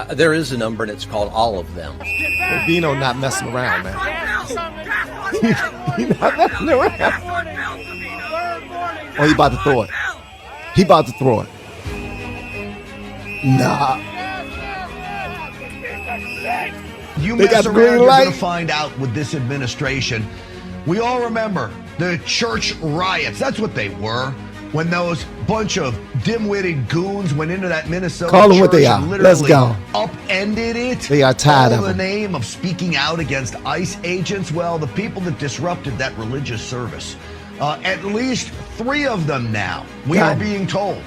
There is a number, and it's called all of them. Bino not messing around, man. He not messing around. Oh, he about to throw it. He about to throw it. Nah. You mess around, you're going to find out with this administration. We all remember the church riots. That's what they were. When those bunch of dim-witted goons went into that Minnesota Call them church what they are. and literally Let's go. upended it. They are tired of in the them. name of speaking out against ICE agents. Well, the people that disrupted that religious service, at least 3 of them now, we are being told,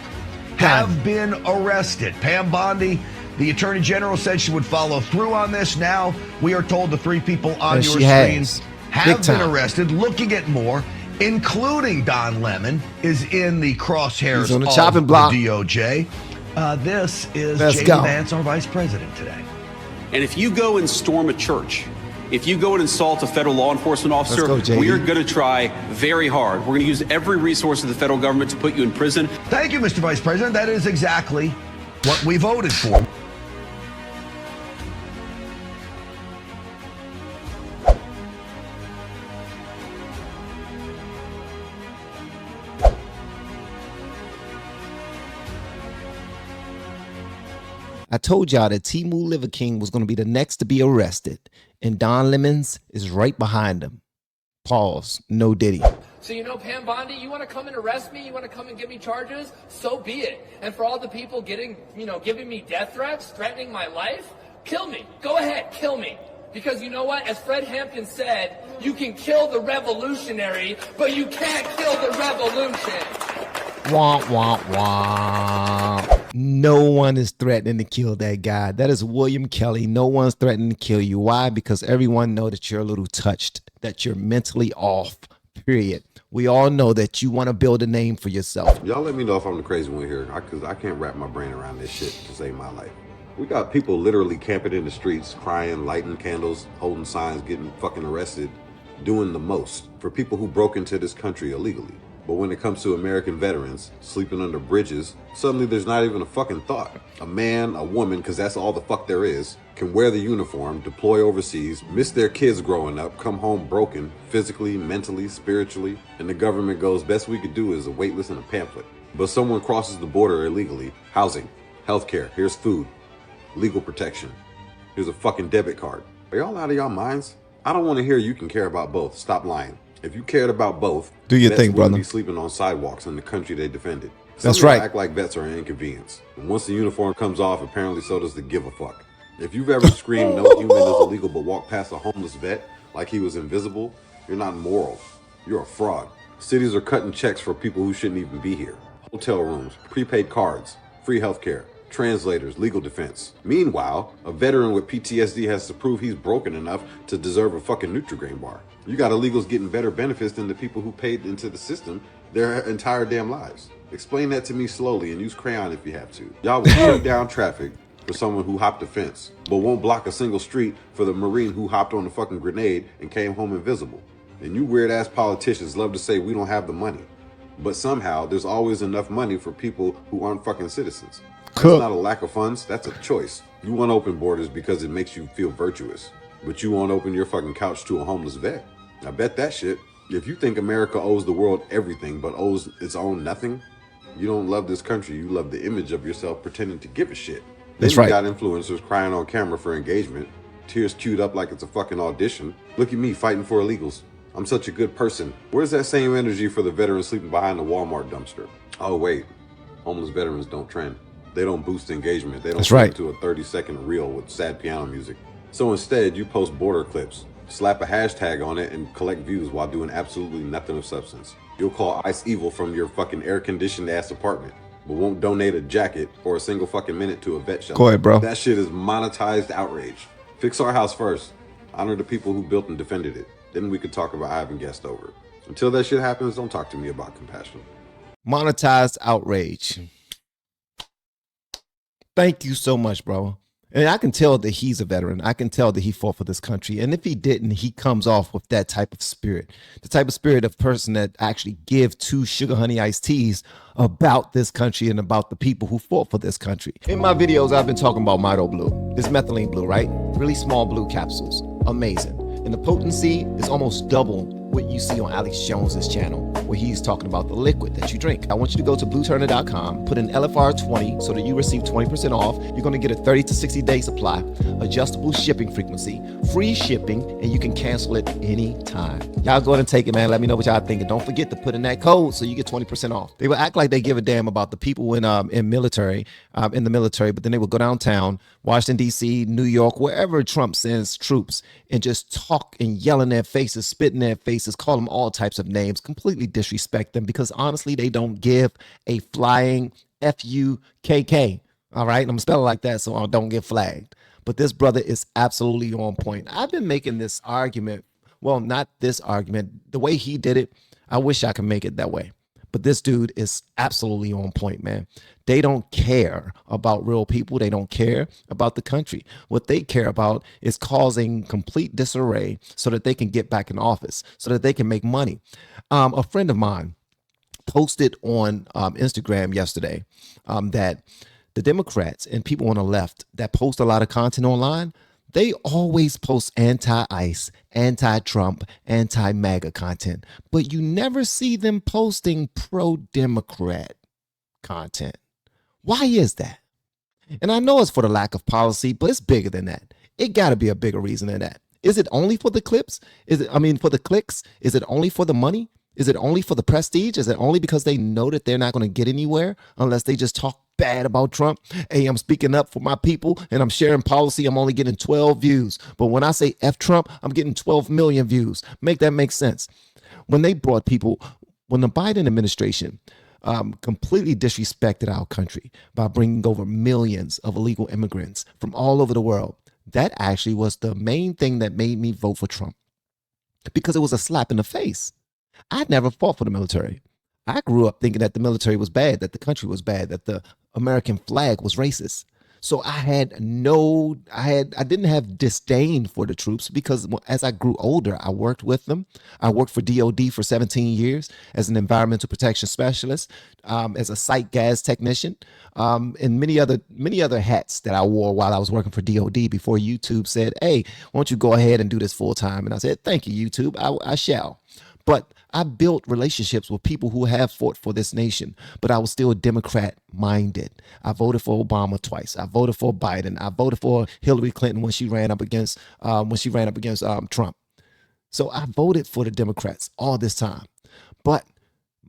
have been arrested. Pam Bondi, the Attorney General, said she would follow through on this. Now we are told the 3 people on your screens have been arrested. Looking at more, including Don Lemon, is in the crosshairs on the of chopping block. the DOJ. This is J.D. Vance, our vice president today. And if you go and storm a church, if you go and insult a federal law enforcement officer, we are going to try very hard. We're going to use every resource of the federal government to put you in prison. Thank you, Mr. Vice President. That is exactly what we voted for. I told y'all that Timu Liver King was going to be the next to be arrested, and Don Lemons is right behind him. Pause. No Diddy. So, you know, Pam Bondi, you want to come and arrest me? You want to come and give me charges? So be it. And for all the people giving me death threats, threatening my life, kill me. Go ahead, kill me. Because you know what? As Fred Hampton said, you can kill the revolutionary, but you can't kill the revolution. Wah, wah, wah. No one is threatening to kill that guy. That is William Kelly. No one's threatening to kill you. Why? Because everyone knows that you're a little touched, that you're mentally off, period. We all know that you want to build a name for yourself. Y'all let me know if I'm the crazy one here, because I can't wrap my brain around this shit to save my life. We got people literally camping in the streets, crying, lighting candles, holding signs, getting fucking arrested, doing the most for people who broke into this country illegally. But when it comes to American veterans sleeping under bridges, suddenly there's not even a fucking thought. A man, a woman, because that's all the fuck there is, can wear the uniform, deploy overseas, miss their kids growing up, come home broken, physically, mentally, spiritually, and the government goes, best we could do is a wait list and a pamphlet. But someone crosses the border illegally, housing, healthcare, here's food, legal protection, here's a fucking debit card. Are y'all out of y'all minds? I don't want to hear you can care about both. Stop lying. If you cared about both, do your thing, brother. Be sleeping on sidewalks in the country they defended. That's right. Act like vets are an inconvenience. And once the uniform comes off, apparently so does the give a fuck. If you've ever screamed no human is illegal but walked past a homeless vet like he was invisible, you're not moral. You're a fraud. Cities are cutting checks for people who shouldn't even be here. Hotel rooms, prepaid cards, free healthcare, translators, legal defense. Meanwhile, a veteran with PTSD has to prove he's broken enough to deserve a fucking Nutri-Grain bar. You got illegals getting better benefits than the people who paid into the system their entire damn lives. Explain that to me slowly and use crayon if you have to. Y'all will shut down traffic for someone who hopped a fence, but won't block a single street for the Marine who hopped on a fucking grenade and came home invisible. And you weird ass politicians love to say we don't have the money. But somehow there's always enough money for people who aren't fucking citizens. That's not a lack of funds, that's a choice. You want open borders because it makes you feel virtuous. But you won't open your fucking couch to a homeless vet. I bet that shit. If you think America owes the world everything but owes its own nothing, you don't love this country. You love the image of yourself pretending to give a shit. That's then right. You got influencers crying on camera for engagement, tears queued up like it's a fucking audition. Look at me fighting for illegals. I'm such a good person. Where's that same energy for the veterans sleeping behind the Walmart dumpster? Oh wait, homeless veterans don't trend. They don't boost engagement. They don't turn into a 30-second reel with sad piano music. So instead, you post border clips, slap a hashtag on it, and collect views while doing absolutely nothing of substance. You'll call ICE evil from your fucking air-conditioned ass apartment, but won't donate a jacket or a single fucking minute to a vet shelter. Go ahead, bro. That shit is monetized outrage. Fix our house first. Honor the people who built and defended it. Then we could talk about having guests over. Until that shit happens, don't talk to me about compassion. Monetized outrage. Thank you so much, bro. And I can tell that he's a veteran. I can tell that he fought for this country. And if he didn't, he comes off with that type of spirit. The type of spirit of person that actually give two sugar honey iced teas about this country and about the people who fought for this country. In my videos, I've been talking about Mito Blue. This methylene blue, right? Really small blue capsules. Amazing. And the potency is almost double what you see on Alex Jones's channel, where he's talking about the liquid that you drink. I want you to go to blueturner.com, put in LFR 20 so that you receive 20% off. You're going to get a 30 to 60 day supply, adjustable shipping frequency, free shipping, and you can cancel it anytime. Y'all go ahead and take it, man. Let me know what y'all think. And don't forget to put in that code so you get 20% off. They will act like they give a damn about the people in the military, but then they will go downtown, Washington, D.C., New York, wherever Trump sends troops, and just talk and yell in their faces, spit in their faces, call them all types of names, completely disrespect them, because honestly, they don't give a flying F-U-K-K. All right, I'm gonna spell it like that so I don't get flagged. But this brother is absolutely on point. I've been making this argument, well, not this argument, the way he did it, I wish I could make it that way. But this dude is absolutely on point, man. They don't care about real people. They don't care about the country. What they care about is causing complete disarray so that they can get back in office, so that they can make money. A friend of mine posted on Instagram yesterday that the Democrats and people on the left that post a lot of content online, they always post anti-ICE, anti-Trump, anti-MAGA content, but you never see them posting pro-Democrat content. Why is that? And I know it's for the lack of policy, but it's bigger than that. It got to be a bigger reason than that. Is it only for the clips? For the clicks? Is it only for the money? Is it only for the prestige? Is it only because they know that they're not going to get anywhere unless they just talk bad about Trump? Hey, I'm speaking up for my people and I'm sharing policy. I'm only getting 12 views. But when I say F Trump, I'm getting 12 million views. Make that make sense. When the Biden administration completely disrespected our country by bringing over millions of illegal immigrants from all over the world, that actually was the main thing that made me vote for Trump, because it was a slap in the face. I never fought for the military. I grew up thinking that the military was bad, that the country was bad, that the American flag was racist. So I didn't have disdain for the troops, because as I grew older, I worked with them. I worked for DOD for 17 years as an environmental protection specialist, as a site gas technician, and many other hats that I wore while I was working for DOD before YouTube said, hey, why don't you go ahead and do this full time? And I said, thank you, YouTube, I shall. But I built relationships with people who have fought for this nation, but I was still Democrat-minded. I voted for Obama twice. I voted for Biden. I voted for Hillary Clinton when she ran up against Trump. So I voted for the Democrats all this time. But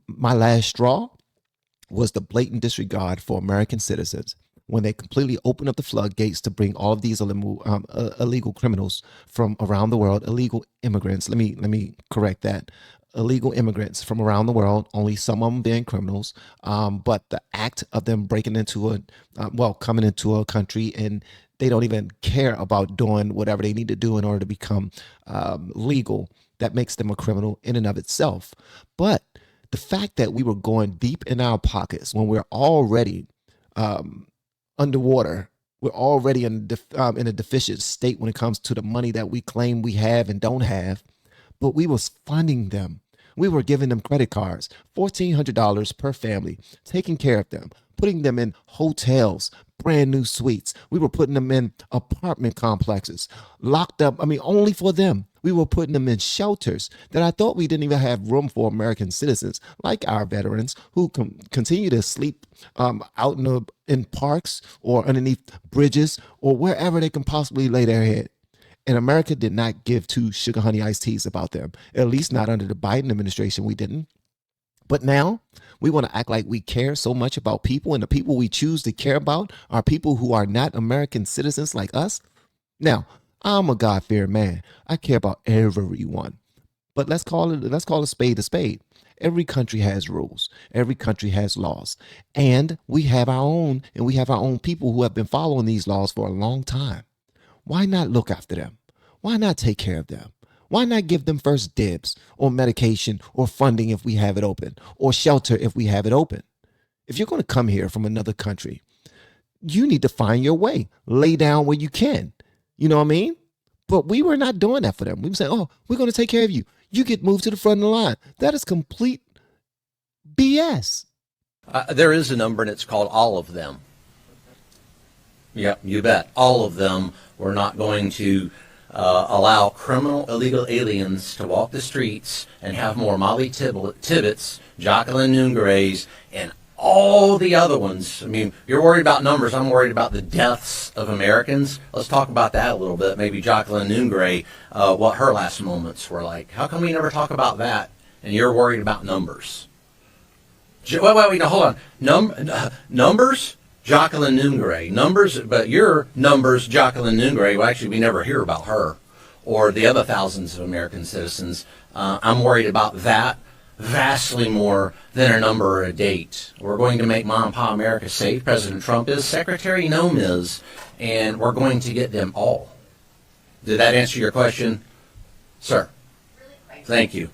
my last straw was the blatant disregard for American citizens when they completely opened up the floodgates to bring all of these illegal criminals from around the world, illegal immigrants. Let me correct that. Illegal immigrants from around the world, only some of them being criminals, but the act of them breaking into coming into a country, and they don't even care about doing whatever they need to do in order to become legal, that makes them a criminal in and of itself. But the fact that we were going deep in our pockets when we're already underwater, we're already in a deficient state when it comes to the money that we claim we have and don't have, but we was funding them. We were giving them credit cards, $1,400 per family, taking care of them, putting them in hotels, brand new suites. We were putting them in apartment complexes, locked up, only for them. We were putting them in shelters that I thought we didn't even have room for American citizens, like our veterans who continue to sleep out in parks or underneath bridges or wherever they can possibly lay their head. And America did not give two sugar honey iced teas about them, at least not under the Biden administration. We didn't. But now we want to act like we care so much about people, and the people we choose to care about are people who are not American citizens like us. Now, I'm a God-fearing man. I care about everyone. But let's call a spade a spade. Every country has rules. Every country has laws. And we have our own people who have been following these laws for a long time. Why not look after them? Why not take care of them? Why not give them first dibs on medication or funding if we have it open, or shelter if we have it open? If you're going to come here from another country, you need to find your way. Lay down where you can. You know what I mean? But we were not doing that for them. We were saying, oh, we're going to take care of you. You get moved to the front of the line. That is complete BS. There is a number, and it's called all of them. Yep, you bet. All of them. We're not going to allow criminal illegal aliens to walk the streets and have more Molly Tibbetts, Jacqueline Noongareys, and all the other ones. I mean, you're worried about numbers. I'm worried about the deaths of Americans. Let's talk about that a little bit. Maybe Jacqueline Noongaray, what her last moments were like. How come we never talk about that? And you're worried about numbers. Wait, no, hold on. Numbers? Jacqueline Noongaray. Numbers, but your numbers, Jacqueline Noongaray, well, actually, we never hear about her or the other thousands of American citizens. I'm worried about that vastly more than a number or a date. We're going to make Mom and Pa America safe. President Trump is, Secretary Noem is, and we're going to get them all. Did that answer your question, sir? Thank you.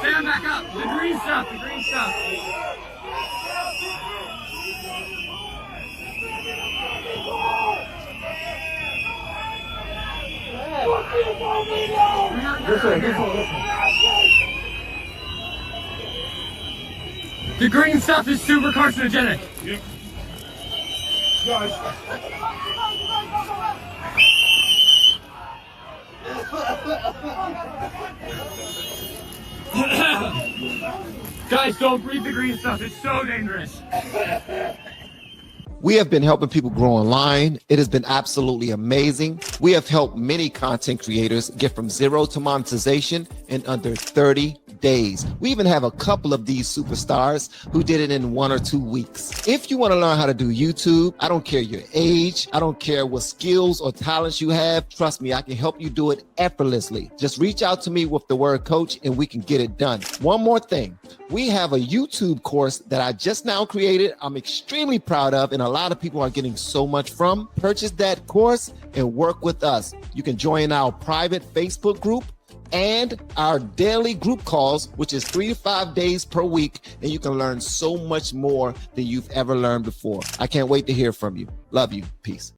Sam, back up. The green stuff. The green stuff is super carcinogenic. Yep. Guys, don't breathe the green stuff. It's so dangerous. We have been helping people grow online. It has been absolutely amazing. We have helped many content creators get from zero to monetization in under 30 days. We even have a couple of these superstars who did it in 1 or 2 weeks. If you want to learn how to do YouTube, I don't care your age, I don't care what skills or talents you have. Trust me, I can help you do it effortlessly. Just reach out to me with the word coach and we can get it done. One more thing. We have a YouTube course that I just now created. I'm extremely proud of, and a lot of people are getting so much from. Purchase that course and work with us. You can join our private Facebook group and our daily group calls, which is 3 to 5 days per week, and you can learn so much more than you've ever learned before. I can't wait to hear from you. Love you. Peace.